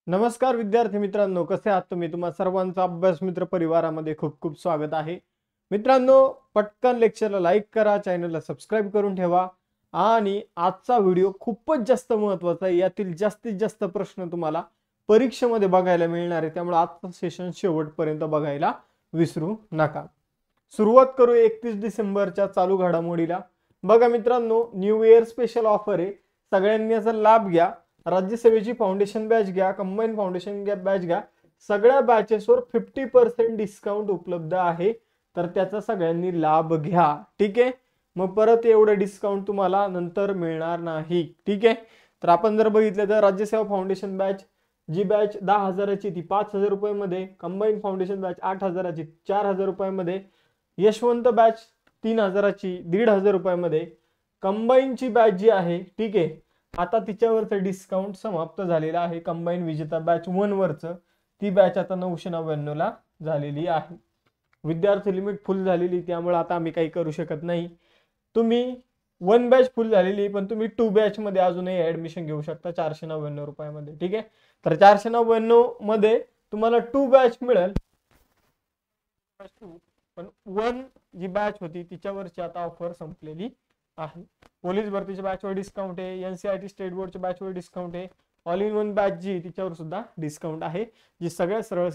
नमस्कार विद्यार्थी मित्रांनो, कसे आहात तुम्ही? तुम्हा सर्वांचं अभ्यास मित्र परिवारामध्ये खूप खूप स्वागत आहे. मित्रांनो, पटकन लेक्चरला लाईक करा, चॅनलला सबस्क्राईब करून ठेवा आणि आजचा व्हिडिओ खूपच जास्त महत्त्वाचा आहे. यातील जास्तीत जास्त प्रश्न तुम्हाला परीक्षेमध्ये बघायला मिळणार आहे, त्यामुळे आजचं सेशन शेवटपर्यंत बघायला विसरू नका. सुरुवात करू 31 डिसेंबरच्या चालू घडामोडीला. बघा मित्रांनो, न्यू इयर स्पेशल ऑफर आहे, सगळ्यांनी याचा लाभ घ्या. राज्यसेवेची फाउंडेशन बॅच घ्या, कंबाईन फाउंडेशन बॅच घ्या, सगळ्या बॅचेसवर 50% डिस्काउंट उपलब्ध आहे, तर त्याचा सगळ्यांनी लाभ घ्या. ठीक आहे, मग परत एवढं डिस्काउंट तुम्हाला नंतर मिळणार नाही. ठीक आहे, तर आपण जर बघितलं तर राज्यसेवा फाउंडेशन बॅच जी बॅच 10,000ची ती 5,000 रुपयामध्ये, कंबाईन फाउंडेशन बॅच 8,000ची 4,000 रुपयामध्ये, यशवंत बॅच 3,000ची 1,500 रुपयामध्ये, कंबाईनची बॅच जी आहे, ठीक आहे, आता तिच्यावरचं डिस्काउंट समाप्त झालेला आहे. कंबाईन विजेता बॅच 1 वरचं ती बॅच आता 999 ला झालेली आहे. विद्यार्थी लिमिट फुल झालेली, त्यामुळे आता आम्ही काही करू शकत नाही. तुम्ही 1 बॅच फुल झालेली, पण तुम्ही 2 बॅच मध्ये अजूनही ऍडमिशन घेऊ शकता 499 रुपयामध्ये. ठीक आहे, तर 499 मध्ये तुम्हाला 2 बॅच मिळेल, पण 1 जी बॅच होती तिच्यावरची आता ऑफर संपलेली आहे. पोलीस भरतीच्या बॅचवर डिस्काउंट आहे, एनसीआरटी स्टेट बोर्डच्या बॅचवर डिस्काउंट आहे, ऑल इन वन बॅच जी तिच्यावर सुद्धा डिस्काउंट आहे, जी सगळ्या सरळ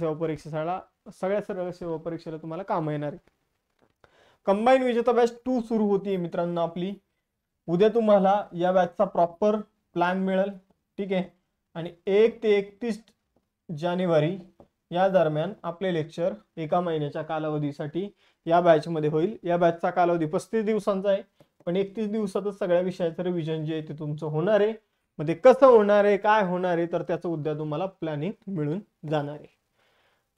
सेवा परीक्षेला तुम्हाला काम येणार आहे. कंबाईन विजेता बॅच 2 सुरू होती मित्रांनो आपली. उद्या तुम्हाला या बॅचचा प्रॉपर प्लॅन मिळेल. ठीक आहे, आणि 1 ते 31 जानेवारी या दरम्यान आपले लेक्चर एका महिन्याच्या कालावधीसाठी या बॅचमध्ये होईल. या बॅचचा कालावधी 35 दिवसांचा आहे, पण 31 दिवसातच सगळ्या विषयाचं रिव्हिजन जे आहे ते तुमचं होणार आहे. मग ते कसं होणार आहे, काय होणार आहे, तर त्याचं उद्या तुम्हाला प्लॅनिंग मिळून जाणार आहे.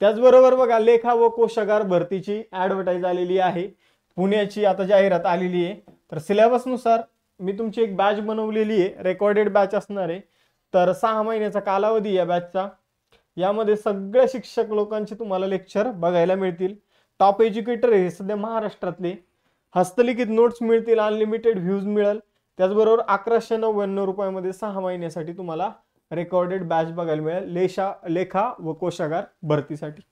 त्याचबरोबर बघा, लेखा व कोशागार भरतीची ऍडव्हर्टाईज आलेली आहे, पुण्याची आता जाहिरात आलेली आहे. तर सिलेबसनुसार मी तुमची एक बॅच बनवलेली आहे, रेकॉर्डेड बॅच असणार आहे. तर 6 महिन्याचा कालावधी या बॅचचा. यामध्ये सगळ्या शिक्षक लोकांचे तुम्हाला लेक्चर बघायला मिळतील. टॉप एज्युकेटर हे सध्या महाराष्ट्रातले. हस्तलिखित नोट्स मिळतील, अनलिमिटेड व्ह्यूज मिळेल. त्याचबरोबर 1199 रुपयामध्ये 6 महिन्यासाठी तुम्हाला रेकॉर्डेड बॅच बघायला मिळेल लेखा व कोशागार भरतीसाठी.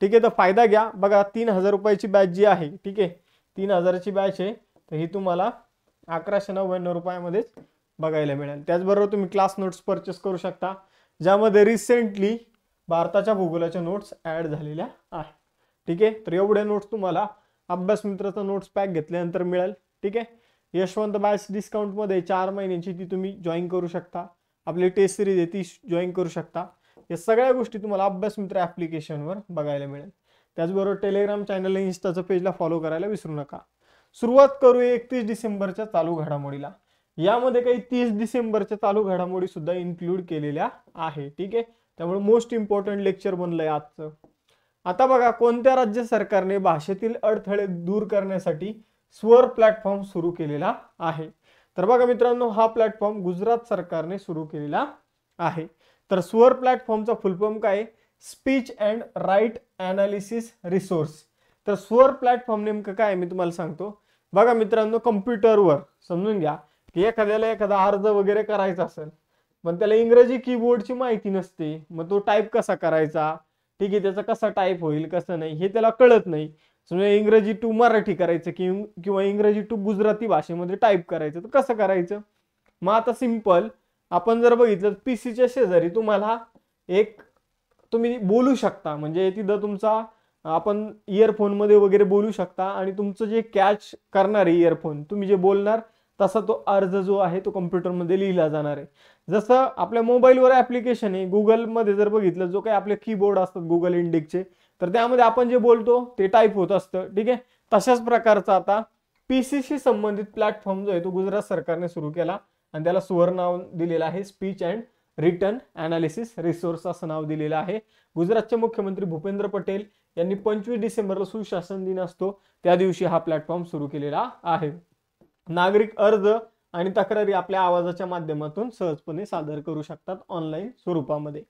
ठीक आहे, तर फायदा घ्या. बघा, 3,000 रुपयाची बॅच जी आहे, ठीक आहे, 3,000ची बॅच आहे, तर ही तुम्हाला 1199 रुपयामध्येच बघायला मिळेल. त्याचबरोबर तुम्ही क्लास नोट्स परचेस करू शकता, ज्यामध्ये रिसेंटली भारताच्या भूगोलाच्या नोट्स ऍड झालेल्या आहेत. ठीक आहे, तर एवढ्या नोट्स तुम्हाला अभ्यास मित्राचा नोट्स पॅक घेतल्यानंतर मिळेल. ठीक आहे, यशवंत बॅच डिस्काउंटमध्ये 4 महिन्यांची ती तुम्ही जॉईन करू शकता. आपली टेस्ट सिरीज आहे ती जॉईन करू शकता. या सगळ्या गोष्टी तुम्हाला अभ्यास मित्र ऍप्लिकेशनवर बघायला मिळेल. त्याचबरोबर टेलिग्राम चॅनल, इन्स्टाचं पेजला फॉलो करायला विसरू नका. सुरुवात करूया 31 डिसेंबरच्या चालू घडामोडीला. यामध्ये काही 30 डिसेंबरच्या चालू घडामोडी सुद्धा इन्क्लूड केलेल्या आहे. ठीक आहे, त्यामुळे मोस्ट इम्पॉर्टंट लेक्चर बनलंय आजचं. आता बघा, कोणत्या राज्य सरकारने भाषेतील अडथळे दूर करण्यासाठी स्वर प्लॅटफॉर्म सुरू केलेला आहे? तर बघा मित्रांनो, हा प्लॅटफॉर्म गुजरात सरकारने सुरू केलेला आहे. तर स्वर प्लॅटफॉर्मचा फुल फॉर्म काय? Speech and write analysis resource. तर स्वर प्लॅटफॉर्म नेमकं काय मी तुम्हाला सांगतो. बघा मित्रांनो, कम्प्युटरवर समजून घ्या की एखाद्याला एखादा अर्ज वगैरे करायचा असेल, पण त्याला इंग्रजी कीबोर्डची माहिती नसते, मग तो टाईप कसा करायचा, ठीक आहे, त्याचा कसा टाईप होईल कसं नाही हे त्याला कळत नाही. समजा इंग्रजी टू मराठी करायचं किंवा इंग्रजी टू गुजराती भाषेमध्ये टाईप करायचं, तर कसं करायचं? मग आता सिंपल आपण जर बघितलं, पीसीच्या शेजारी तुम्हाला एक तुम्ही बोलू शकता, म्हणजे तिथं तुमचा आपण इयरफोन मध्ये वगैरे बोलू शकता, आणि तुमचं जे कॅच करणार आहे इयरफोन, तुम्ही जे बोलणार तसा तो अर्ज जो आहे तो कम्प्युटरमध्ये लिहिला जाणार आहे. जसं आपल्या मोबाईलवर ऍप्लिकेशन आहे, गुगलमध्ये जर बघितलं, जो काही आपले कीबोर्ड असतात गुगल इंडिकचे, तर त्यामध्ये आपण जे बोलतो ते टाईप होत असतं. ठीक आहे, तशाच प्रकारचा आता पीसीशी संबंधित प्लॅटफॉर्म जो आहे तो गुजरात सरकारने सुरू केला, आणि त्याला सुवर्ण नाव दिलेलं आहे speech and written analysis resource असं नाव दिलेलं आहे. गुजरातचे मुख्यमंत्री भूपेंद्र पटेल यांनी 25 डिसेंबरला सुशासन दिन असतो त्या दिवशी हा प्लॅटफॉर्म सुरू केलेला आहे. नागरिक अर्ज आणि तक्रारी आपल्या आवाजाच्या माध्यमातून सहजपणे सादर करू शकतात ऑनलाईन स्वरूपामध्ये.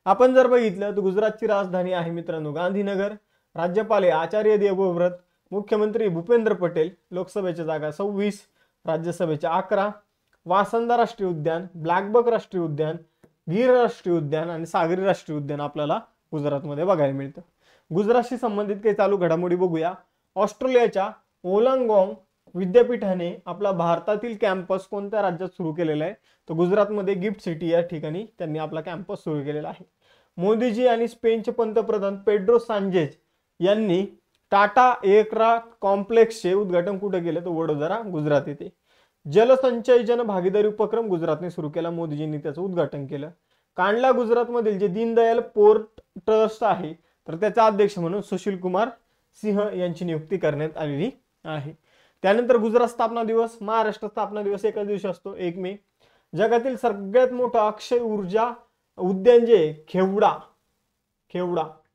आपण जर बघितलं तर गुजरातची राजधानी आहे मित्रांनो गांधीनगर. राज्यपाल आचार्य देवव्रत, मुख्यमंत्री भूपेंद्र पटेल. लोकसभेच्या जागा 26, राज्यसभेच्या 11. वासंदा राष्ट्रीय उद्यान, ब्लॅकबक राष्ट्रीय उद्यान, गीर राष्ट्रीय उद्यान आणि सागरी राष्ट्रीय उद्यान आपल्याला गुजरातमध्ये बघायला मिळतं. गुजरातशी संबंधित काही चालू घडामोडी बघूया. ऑस्ट्रेलियाच्या ओलांगॉंग विद्यापीठाने आपला भारतातील कॅम्पस कोणत्या राज्यात सुरू केलेला आहे? तर गुजरातमध्ये गिफ्ट सिटी या ठिकाणी त्यांनी आपला कॅम्पस सुरू केलेला आहे. मोदीजी आणि स्पेनचे पंतप्रधान पेड्रो सांचेज यांनी टाटा एअरक्राफ्ट कॉम्प्लेक्सचे उद्घाटन कुठे केले? तर वडोदरा गुजरात येथे. जलसंचय जन भागीदारी उपक्रम गुजरातने सुरू केला, मोदीजींनी त्याचं उद्घाटन केलं. कांडला गुजरातमधील जे दीनदयाल पोर्ट ट्रस्ट आहे तर त्याचा अध्यक्ष म्हणून सुशील कुमार सिंह यांची नियुक्ती करण्यात आलेली आहे. त्यानंतर गुजरात स्थापना दिवस, महाराष्ट्र स्थापना दिवस एकाच दिवशी असतो, 1 मे. जगातील सगळ्यात मोठं अक्षय ऊर्जा उद्यान जे खेवडा,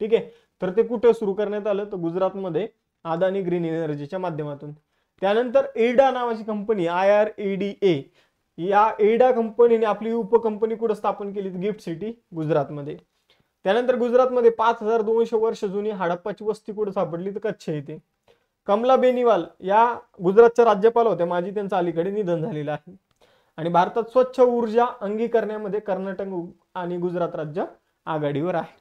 ठीक आहे, तर ते कुठे सुरू करण्यात आलं? तर गुजरातमध्ये अदानी ग्रीन एनर्जीच्या माध्यमातून. त्यानंतर एडा नावाची कंपनी, IRADA, या एडा कंपनीने आपली उपकंपनी कुठे स्थापन केली? गिफ्ट सिटी गुजरातमध्ये. त्यानंतर गुजरातमध्ये 5200 वर्ष जुनी हडप्पाची वस्ती कुठे सापडली? तर कच्छ येथे. कमला बेनिवाल या गुजरातच्या राज्यपाल होत्या, माजी त्यांचं अलीकडे निधन झालेलं आहे. आणि भारतात स्वच्छ ऊर्जा अंगीकरण्यामध्ये कर्नाटक आणि गुजरात राज्य आघाडीवर आहे.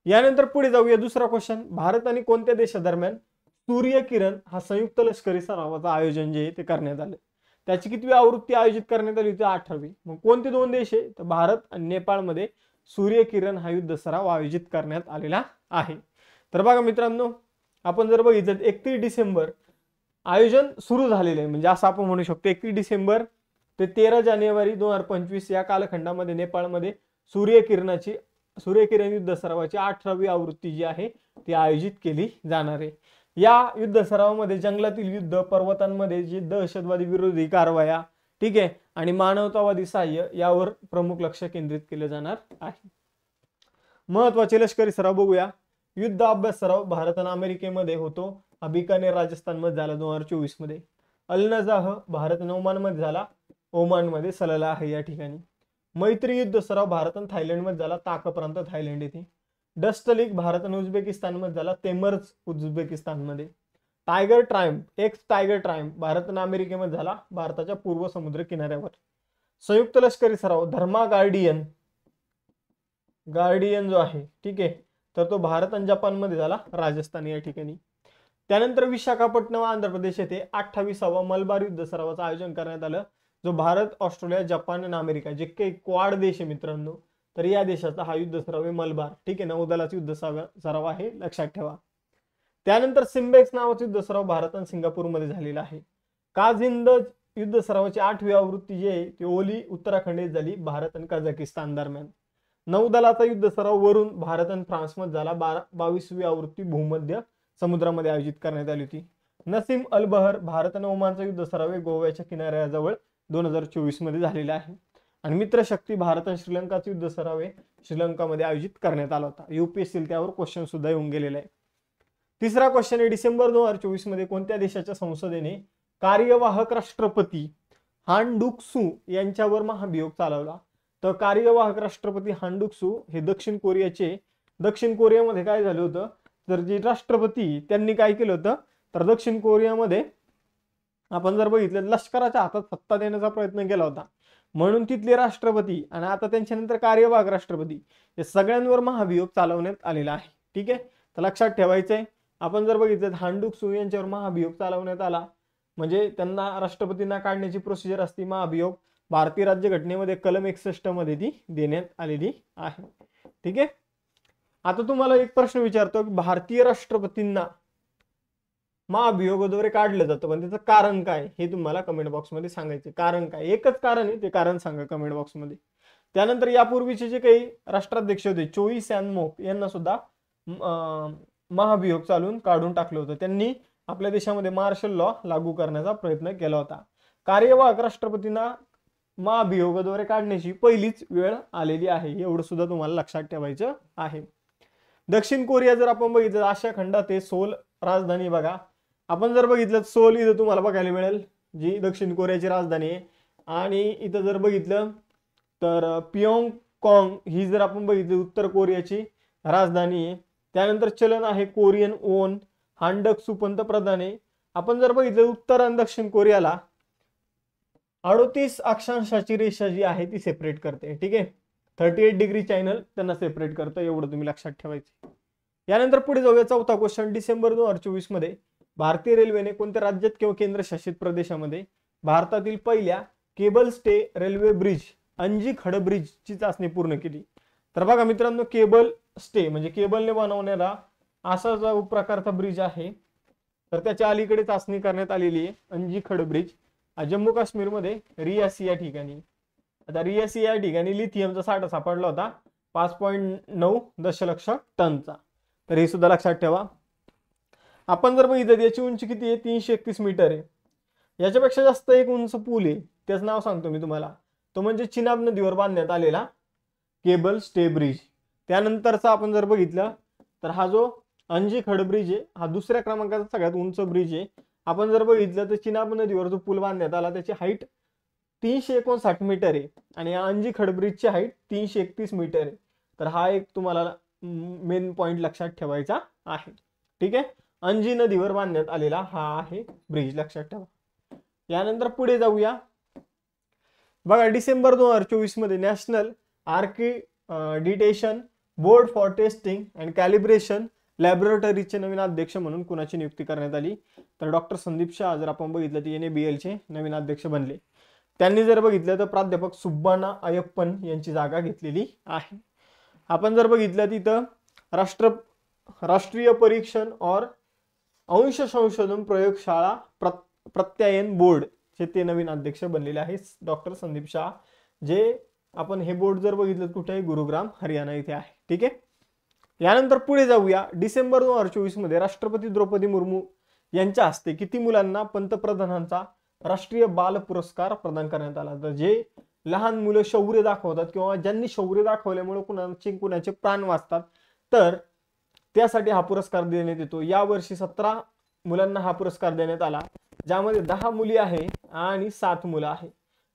यानंतर पुढे जाऊया. दुसरा क्वेश्चन, भारत आणि कोणत्या देशादरम्यान सूर्यकिरण हा संयुक्त लष्करी सरावाचं आयोजन जे ते करण्यात आलं? त्याची कितवी आवृत्ती आयोजित करण्यात आली होती? 18वी. मग कोणते 2 देश आहे? तर भारत आणि नेपाळमध्ये सूर्यकिरण हा युद्ध सराव आयोजित करण्यात आलेला आहे. तर बघा मित्रांनो, आपण जर बघितलं 31 डिसेंबर आयोजन सुरू झालेलं आहे, म्हणजे असं आपण म्हणू शकतो 31 डिसेंबर ते 13 जानेवारी 2025 या कालखंडामध्ये नेपाळमध्ये सूर्यकिरण युद्ध सरावाची 18वी आवृत्ती जी आहे ती आयोजित केली जाणार आहे. या युद्ध सरावामध्ये जंगलातील युद्ध, पर्वतांमध्ये जे दहशतवादी विरोधी कारवाया, ठीक आहे, आणि मानवतावादी सहाय्य यावर प्रमुख लक्ष केंद्रित केले जाणार आहे. महत्वाचे लष्करी सराव बघूया. युद्ध अभ्यास सराव भारत आणि अमेरिकेमध्ये होतो, बिकानेर राजस्थानमध्ये झाला 2024 मध्ये. अल नजाह भारत आणि ओमानमध्ये झाला, ओमानमध्ये सलाला आहे या ठिकाणी. मैत्री युद्ध सराव भारत आणि थायलंडमध्ये झाला, ताक प्रांत थायलंड येथे. डस्ट लीग भारत आणि उझबेकिस्तानमध्ये झाला, तेमर्ज उझबेकिस्तानमध्ये. टायगर ट्रायम्फ भारत आणि अमेरिकेमध्ये झाला, भारताच्या पूर्व समुद्र किनाऱ्यावर. संयुक्त लष्करी सराव धर्मा गार्डियन जो आहे, ठीक आहे, तर तो भारत आणि जपानमध्ये झाला, राजस्थान या ठिकाणी. त्यानंतर विशाखापट्टणम आंध्र प्रदेश येथे 28वा मलबार युद्ध सरावाचं आयोजन करण्यात आलं, जो भारत, ऑस्ट्रेलिया, जपान आणि अमेरिका जे काही क्वाड देश आहे मित्रांनो, तर या देशाचा हा युद्ध सराव आहे मलबार, ठीक आहे. नौदलाचा युद्ध सराव आहे, लक्षात ठेवा. त्यानंतर सिम्बेक्स नावाचा युद्ध सराव भारत आणि सिंगापूरमध्ये झालेला आहे. काझिंद युद्ध सरावाची 8वी आवृत्ती जी आहे ती ओली उत्तराखंड येथे झाली, भारत आणि कझाकिस्तान दरम्यान. नौदलाचा युद्ध सराव वरून भारत आणि फ्रान्समध्ये झाला, 22वी आवृत्ती भूमध्य समुद्रामध्ये आयोजित करण्यात आली होती. नसीम अल बहर भारत आणि ओमानचा युद्ध सराव गोव्याच्या किनाऱ्याजवळ 2024 मध्ये झालेला आहे. आणि मित्रशक्ती भारत आणि श्रीलंकाचा युद्ध सराव श्रीलंकामध्ये आयोजित करण्यात आला होता. UPSC त्यावर क्वेश्चन सुद्धा येऊन गेलेला आहे. तिसरा क्वेश्चन आहे, डिसेंबर 2024 मध्ये कोणत्या देशाच्या संसदेने कार्यवाहक राष्ट्रपती हान डुक सू यांच्यावर महाभियोग चालवला? तर कार्यवाहक राष्ट्रपती हान डुक सू हे दक्षिण कोरियामध्ये काय झालं होतं, तर जे राष्ट्रपती त्यांनी काय केलं होतं, तर दक्षिण कोरियामध्ये आपण जर बघितलं लष्कराच्या हातात सत्ता देण्याचा प्रयत्न केला होता, म्हणून तिथले राष्ट्रपती आणि आता त्यांच्यानंतर कार्यवाहक राष्ट्रपती या सगळ्यांवर महाभियोग चालवण्यात आलेला आहे, ठीक आहे. तर लक्षात ठेवायचंय, आपण जर बघितलं हान डुक सू यांच्यावर महाभियोग चालवण्यात आला, म्हणजे त्यांना राष्ट्रपतींना काढण्याची प्रोसिजर असते महाभियोग. भारतीय राज्यघटनेमध्ये कलम 61 मध्ये ती देण्यात आलेली आहे, ठीक आहे. आता तुम्हाला एक प्रश्न विचारतो की भारतीय राष्ट्रपतींना महाभियोगाद्वारे काढलं जातं, पण त्याचं कारण काय हे तुम्हाला कमेंट बॉक्समध्ये सांगायचं. कारण काय? एकच कारण आहे, ते कारण सांगा कमेंट बॉक्समध्ये. त्यानंतर यापूर्वीचे जे काही राष्ट्राध्यक्ष होते चोई सॅनमोक यांना सुद्धा महाभियोग चालून काढून टाकलं होतं. त्यांनी आपल्या देशामध्ये मार्शल लॉ लागू करण्याचा प्रयत्न केला होता. कार्यवाहक राष्ट्रपतींना महाभियोगाद्वारे काढण्याची पहिलीच वेळ आलेली आहे, एवढं सुद्धा तुम्हाला लक्षात ठेवायचं आहे. दक्षिण कोरिया जर आपण बघितलं आशिया खंडात सोल राजधानी बघा, आपण जर बघितलं सोल इथं तुम्हाला बघायला मिळेल, जी दक्षिण कोरियाची राजधानी आहे. आणि इथं जर बघितलं तर पियोंगकॉंग ही जर आपण बघितली उत्तर कोरियाची राजधानी आहे. त्यानंतर चलन आहे कोरियन ओन, हान डक सू पंतप्रधान आहे. आपण जर बघितलं उत्तर आणि दक्षिण कोरियाला 38 अक्षांशाची रेषा जी आहे ती सेपरेट करते. ठीक आहे, 38 डिग्री चॅनल त्यांना सेपरेट करतं, एवढं तुम्ही लक्षात ठेवायचं. यानंतर पुढे जाऊया. चौथा क्वेश्चन. डिसेंबर 2024 मध्ये भारतीय रेल्वेने कोणत्या राज्यात किंवा केंद्रशासित प्रदेशामध्ये भारतातील पहिल्या केबल स्टे रेल्वे ब्रिज अंजी खड ब्रिज ची चाचणी पूर्ण केली? तर बघा मित्रांनो, केबल स्टे म्हणजे केबलने बनवणारा असा जो प्रकारचा ब्रिज आहे, तर त्याच्या अलीकडे चाचणी करण्यात आलेली आहे अंजी खड ब्रिज, जम्मू काश्मीर मध्ये रियासी या ठिकाणी. आता रियासी या ठिकाणी लिथियमचा साठा सापडला होता 5.9 दशलक्ष टनचा. तर हे सुद्धा लक्षात ठेवा. आपण जर बघितलं याची उंची किती आहे, 331 मीटर आहे. याच्यापेक्षा जास्त एक उंच पूल आहे, त्याचं नाव सांगतो मी तुम्हाला, तो म्हणजे चिनाब नदीवर बांधण्यात आलेला केबल स्टे ब्रिज. त्यानंतरचा आपण जर बघितलं तर हा जो अंजी खड ब्रिज आहे हा दुसऱ्या क्रमांकाचा सगळ्यात उंच ब्रिज आहे. आपण जर बघितलं तर चिनाब नदीवर जो पूल बांधण्यात आला त्याची हाईट 359 मीटर आहे आणि या अंजी खड ब्रिजची हाईट 331 मीटर आहे. तर हा एक तुम्हाला मेन पॉइंट लक्षात ठेवायचा आहे. ठीक आहे, अंजी नदीवर बांधण्यात आलेला हा आहे ब्रिज, लक्षात ठेवा. यानंतर पुढे जाऊया. बघा, डिसेंबर 2024 मध्ये national accreditation board for testing and calibration लॅबोरेटरीचे नवीन अध्यक्ष म्हणून कुणाची नियुक्ती करण्यात आली? तर डॉक्टर संदीप शाह जर आपण बघितलं तर NABL चे नवीन अध्यक्ष बनले. त्यांनी जर बघितलं तर प्राध्यापक सुब्बाना अय्यप्पन यांची जागा घेतलेली आहे. आपण जर बघितलं तिथं राष्ट्रीय परीक्षण और अंश संशोधन प्रयोगशाळा प्रत्यायन बोर्ड चे ते नवीन अध्यक्ष बनलेले आहेत डॉक्टर संदीप शाह, जे आपण हे बोर्ड जर बघितलं कुठे, गुरुग्राम हरियाणा इथे आहे. ठीक आहे. यानंतर पुढे जाऊया. डिसेंबर 2024 मध्ये राष्ट्रपती द्रौपदी मुर्मू यांच्या हस्ते किती मुलांना पंतप्रधानांचा राष्ट्रीय बाल पुरस्कार प्रदान करण्यात आला? तर जे लहान मुलं शौर्य दाखवतात किंवा ज्यांनी शौर्य दाखवल्यामुळे कुणाचे प्राण वाचतात, तर त्यासाठी हा पुरस्कार देण्यात येतो. यावर्षी 17 मुलांना हा पुरस्कार देण्यात आला, ज्यामध्ये 10 मुली आहे आणि 7 मुलं आहे.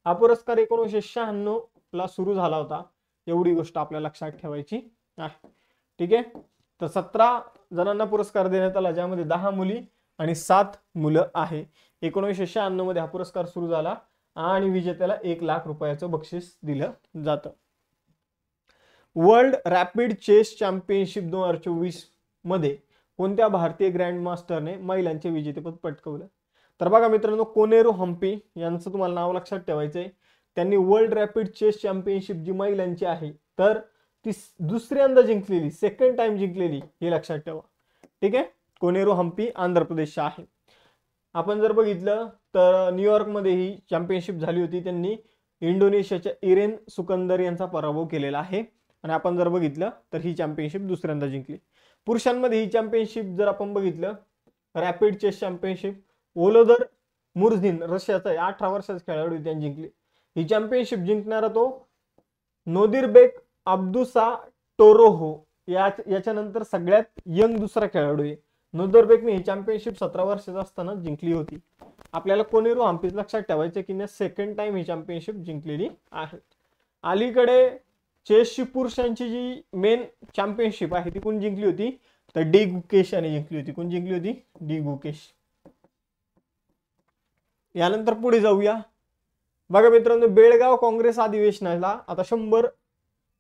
हा पुरस्कार 1996 ला सुरू झाला होता, एवढी गोष्ट आपल्याला लक्षात ठेवायची आहे. ठीक आहे, तर 17 जणांना पुरस्कार देण्यात आला, ज्यामध्ये 10 मुली आणि 7 मुलं आहे. 1996 मध्ये हा पुरस्कार सुरू झाला आणि विजेत्याला 1 लाख रुपयाचं बक्षीस दिलं जातं. वर्ल्ड रॅपिड चेस चॅम्पियनशिप 2024 मध्ये कोणत्या भारतीय ग्रँड मास्टरने महिलांचे विजेतेपद पटकावलं? तर बघा मित्रांनो, कोनेरू हम्पी यांचं तुम्हाला नाव लक्षात ठेवायचंय. त्यांनी वर्ल्ड रॅपिड चेस चॅम्पियनशिप जी महिलांची आहे तर ती दुसऱ्यांदा जिंकलेली, सेकंड टाइम जिंकलेली, हे लक्षात ठेवा. ठीक आहे, कोनेरू हम्पी आंध्र प्रदेशचा आहे. आपण जर बघितलं तर न्यूयॉर्क मध्ये ही चॅम्पियनशिप झाली होती, त्यांनी इंडोनेशियाच्या इरेन सुकंदर यांचा पराभव केलेला आहे आणि आपण जर बघितलं तर ही चॅम्पियनशिप दुसऱ्यांदा जिंकली. पुरुषांमध्ये ही चॅम्पियनशिप जर आपण बघितलं, रॅपिड चेस चॅम्पियनशिप ओलोदर मुर्झिन रशियाचा 18 वर्षाचा खेळाडू त्यांनी जिंकली. ही चॅम्पियनशिप जिंकणारा तो नोदिरबेक अब्दुसा टोरोहो याच्यानंतर सगळ्यात यंग दुसरा खेळाडू आहे. नोदिरबेकने ही चॅम्पियनशिप 17 वर्षाचा असताना जिंकली होती. आपल्याला कोनेरू हम्पी लक्षात ठेवायचं की सेकंड टाइम ही चॅम्पियनशिप जिंकलेली आहे. अलीकडे चेसची पुरुषांची जी मेन चॅम्पियनशिप आहे ती कोण जिंकली होती? तर डी गुकेश याने जिंकली होती. कोण जिंकली होती? डी गुकेश. यानंतर पुढे जाऊया. बघा मित्रांनो, बेळगाव काँग्रेस अधिवेशनाला आता 100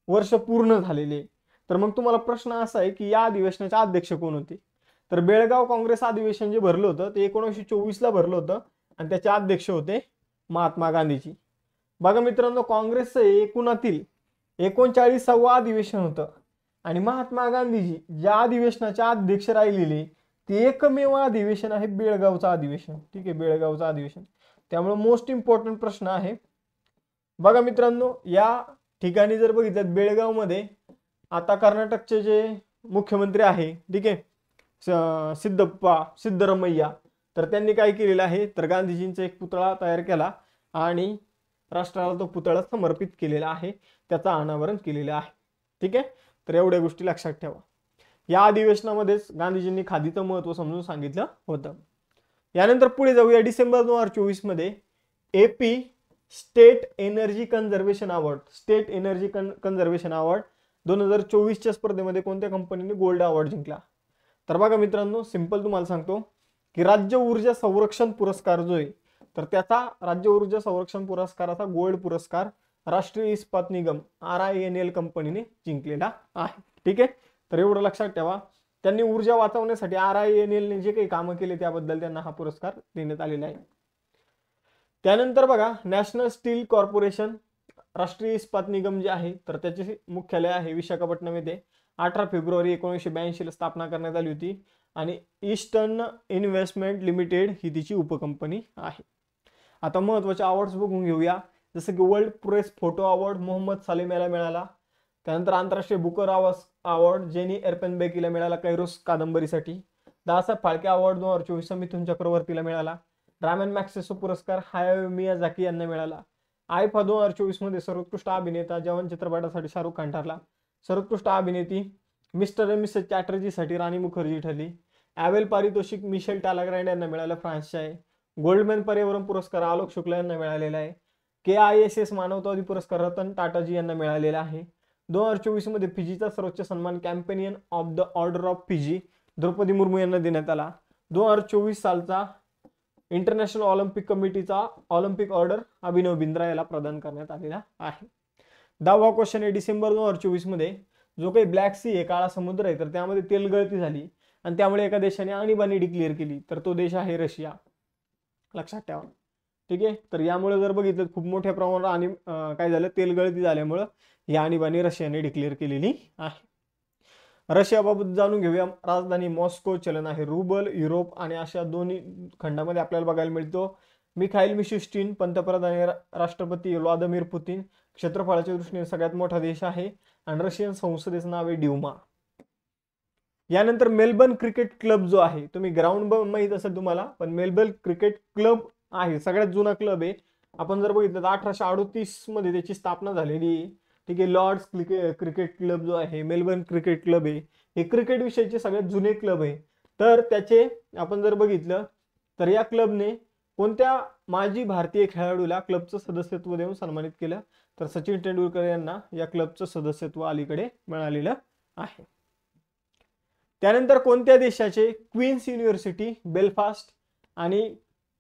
वर्ष पूर्ण झालेले. तर मग तुम्हाला प्रश्न असा आहे की या अधिवेशनाचे अध्यक्ष कोण होते? तर बेळगाव काँग्रेस अधिवेशन जे भरलं होतं ते 1924 ला भरलं होतं आणि त्याचे अध्यक्ष होते महात्मा गांधीजी. बघा मित्रांनो, काँग्रेसचं एकूणातील 39वा अधिवेशन होतं आणि महात्मा गांधीजी ज्या अधिवेशनाचे अध्यक्ष राहिलेले ते एकमेव अधिवेशन आहे बेळगावचं अधिवेशन. ठीक आहे, बेळगावचं अधिवेशन. त्यामुळे मोस्ट इम्पॉर्टंट प्रश्न आहे. बघा मित्रांनो, या ठिकाणी जर बघितलं बेळगाव मध्ये आता कर्नाटकचे जे मुख्यमंत्री आहे, ठीक आहे, सिद्धरमैया, तर त्यांनी काय केलेलं आहे तर गांधीजींचा एक पुतळा तयार केला आणि राष्ट्राला तो पुतळा समर्पित केलेला आहे, त्याचा अनावरण केलेलं आहे. ठीक आहे, तर एवढ्या गोष्टी लक्षात ठेवा. या अधिवेशनामध्येच गांधीजींनी खादीचं महत्त्व समजून सांगितलं होतं. यानंतर पुढे जाऊया. डिसेंबर 2024 मध्ये AP state energy conservation award 2024च्या स्पर्धेमध्ये कोणत्या कंपनीने गोल्ड अवॉर्ड जिंकला? तर बघा मित्रांनो, सिंपल तुम्हाला सांगतो की राज्य ऊर्जा संरक्षण पुरस्कार जो आहे तर त्याचा राज्य ऊर्जा संरक्षण पुरस्काराचा गोल्ड पुरस्कार राष्ट्रीय इस्पात निगम RINL कंपनीने जिंकलेला आहे. ठीक आहे, तर एवढं लक्षात ठेवा. त्यांनी ऊर्जा वाचवण्यासाठी RINL ने जे काही कामं केले त्याबद्दल त्यांना हा पुरस्कार देण्यात आलेला आहे. त्यानंतर बघा, नॅशनल स्टील कॉर्पोरेशन राष्ट्रीय इस्पात निगम जे आहे तर त्याचे मुख्यालय आहे विशाखापट्टणम येथे. 18 फेब्रुवारी 1982 ला स्थापना करण्यात आली होती आणि ईस्टर्न इन्व्हेस्टमेंट लिमिटेड ही तिची उपकंपनी आहे. आता महत्त्वाचे अवॉर्ड्स बघून घेऊया. जसं की world press photo award Mohammed Salem याला मिळाला. त्यानंतर आंतरराष्ट्रीय बुकर अवॉर्ड जेनी एरपेनबेकीला मिळाला कैरोस कादंबरीसाठी. दादासाहेब फाळके अवॉर्ड 2024 मिथुन चक्रवर्तीला मिळाला. रामन मॅग्सेसे पुरस्कार हायाओ मियाझाकी यांना मिळाला. आयफा 2024 मध्ये सर्वोत्कृष्ट अभिनेता जवान चित्रपटासाठी शाहरुख खान ठरला. सर्वोत्कृष्ट अभिनेती मिस्टर आणि मिसेस चॅटर्जीसाठी राणी मुखर्जी ठरली. ॲबेल पारितोषिक मिशेल टालाग्रँड यांना मिळालं, फ्रान्सचे आहे. गोल्डमॅन पर्यावरण पुरस्कार आलोक शुक्ला यांना मिळालेला आहे. KISS मानवतावादी पुरस्कार रतन टाटाजी यांना मिळालेला आहे. 2024 मध्ये फिजीचा सर्वोच्च सन्मान companion of the order of Fiji Draupadi Murmu यांना देण्यात आला. 2024 सालचा इंटरनॅशनल ऑलिम्पिक कमिटीचा ऑलिम्पिक ऑर्डर अभिनव बिंद्रा याला प्रदान करण्यात आलेला आहे. 10वा क्वेश्चन आहे, डिसेंबर 2024 मध्ये जो काही ब्लॅक सी आहे, काळा समुद्र आहे, तर त्यामध्ये तेल गळती झाली आणि त्यामुळे एका देशाने आणीबाणी डिक्लेअर केली, तर तो देश आहे रशिया. लक्षात ठेवा. ठीक आहे, तर यामुळे जर बघितलं खूप मोठ्या प्रमाणावर आणि काय झालं, तेल गळती झाल्यामुळं ही आणीबाणी रशियाने डिक्लेअर केलेली आहे. रशियाबाबत जाणून घेऊया. राजधानी मॉस्को, चलन आहे रुबल. युरोप आणि आशिया दोन्ही खंडामध्ये आपल्याला बघायला मिळतो. मिखाईल मिशुस्टिन पंतप्रधान, राष्ट्रपती व्लादिमीर पुतिन. क्षेत्रफळाच्या दृष्टीने सगळ्यात मोठा देश आहे आणि रशियन संसदेचं नाव आहे ड्यूमा. यानंतर मेलबर्न क्रिकेट क्लब जो आहे, तुम्ही ग्राउंड माहित असेल तुम्हाला, पण मेलबर्न क्रिकेट क्लब आहे सगळ्यात जुना क्लब आहे. आपण जर बघितलं तर 1838 मध्ये त्याची स्थापना झालेली आहे. ठीक आहे, लॉर्ड्स क्रिकेट क्लब जो आहे, मेलबर्न क्रिकेट क्लब आहे, हे क्रिकेट विषयीचे सगळ्यात जुने क्लब आहे. तर त्याचे आपण जर बघितलं तर या क्लबने कोणत्या माजी भारतीय खेळाडूला क्लबचं सदस्यत्व देऊन सन्मानित केलं, तर सचिन तेंडुलकर यांना या क्लबचं सदस्यत्व अलीकडे मिळालेलं आहे. त्यानंतर कोणत्या देशाचे क्वीन्स युनिव्हर्सिटी बेलफास्ट आणि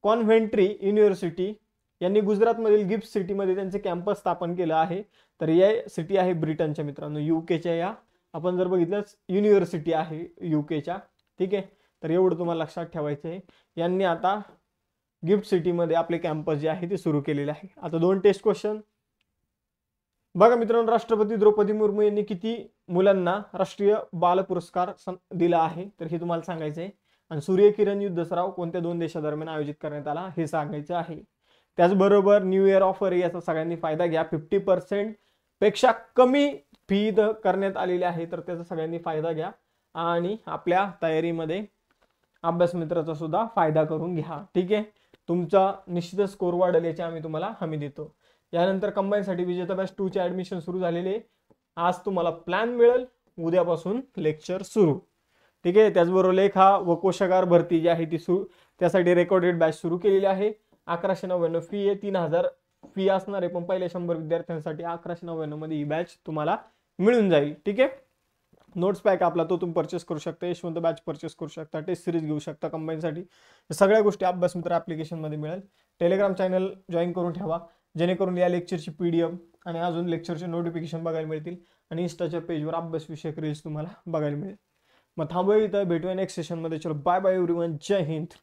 कॉन्व्हेंट्री युनिव्हर्सिटी यांनी गुजरातमधील गिफ्ट सिटीमध्ये त्यांचे कॅम्पस स्थापन केलं आहे, तर या सिटी आहे ब्रिटनच्या मित्रांनो, युकेच्या. या आपण जर बघितलं युनिव्हर्सिटी आहे युकेच्या. ठीक आहे, तर एवढं तुम्हाला लक्षात ठेवायचं आहे. यांनी आता गिफ्ट सिटीमध्ये आपले कॅम्पस जे आहे ते सुरू केलेले आहे. आता 2 टेस्ट क्वेश्चन बघा मित्रांनो. राष्ट्रपती द्रौपदी मुर्मू यांनी किती मुलांना राष्ट्रीय बाल पुरस्कार दिला आहे, तर हे तुम्हाला सांगायचं आहे. आणि सूर्यकिरण युद्ध सराव कोणत्या 2 देशादरम्यान आयोजित करण्यात आला हे सांगायचं आहे. त्याचबरोबर न्यू इयर ऑफर याचा सगळ्यांनी फायदा घ्या. 50% पेक्षा कमी फी करण्यात आलेली आहे, तर त्याचा सगळ्यांनी फायदा घ्या आणि आपल्या तयारीमध्ये अभ्यास मित्राचा सुद्धा फायदा करून घ्या. ठीक आहे, तुमचा निश्चितच स्कोर वाढेल याची आम्ही तुम्हाला हमी देतो. यानंतर कंबाईनसाठी विजेता बॅच 2 चे ऍडमिशन सुरू झालेले. आज तुम्हाला प्लॅन मिळेल, उद्यापासून लेक्चर सुरू. ठीक आहे, त्याचबरोबर लेखा व कोशागार भरती जी आहे ती त्यासाठी रेकॉर्डेड बॅच सुरू केलेली आहे. 1199 फी आहे, 3000 फी असणार आहे, पण पहिल्या 100 विद्यार्थ्यांसाठी 1199 मध्ये ही बॅच तुम्हाला मिळून जाईल. ठीक आहे, नोट्स पॅक आपला तो तुम्ही परचेस करू शकता. यशवंत बॅच परचेस करू शकता, टेस्ट सिरीज घेऊ शकता कंबाईनसाठी. सगळ्या गोष्टी अभ्यास मित्र ॲप्लिकेशनमध्ये मिळेल. टेलिग्राम चॅनल जॉईन करून ठेवा, जेणेकरून या लेक्चरची PDF आणि अजून लेक्चरचे नोटिफिकेशन बघायला मिळतील आणि इंस्टाच्या पेजवर अभ्यास विषयक रील्स तुम्हाला बघायला मिळेल. मग थांबूया इथं, भेटूया नेक्स्ट सेशनमध्ये. चलो बाय बाय एव्हरीवन, जय हिंद.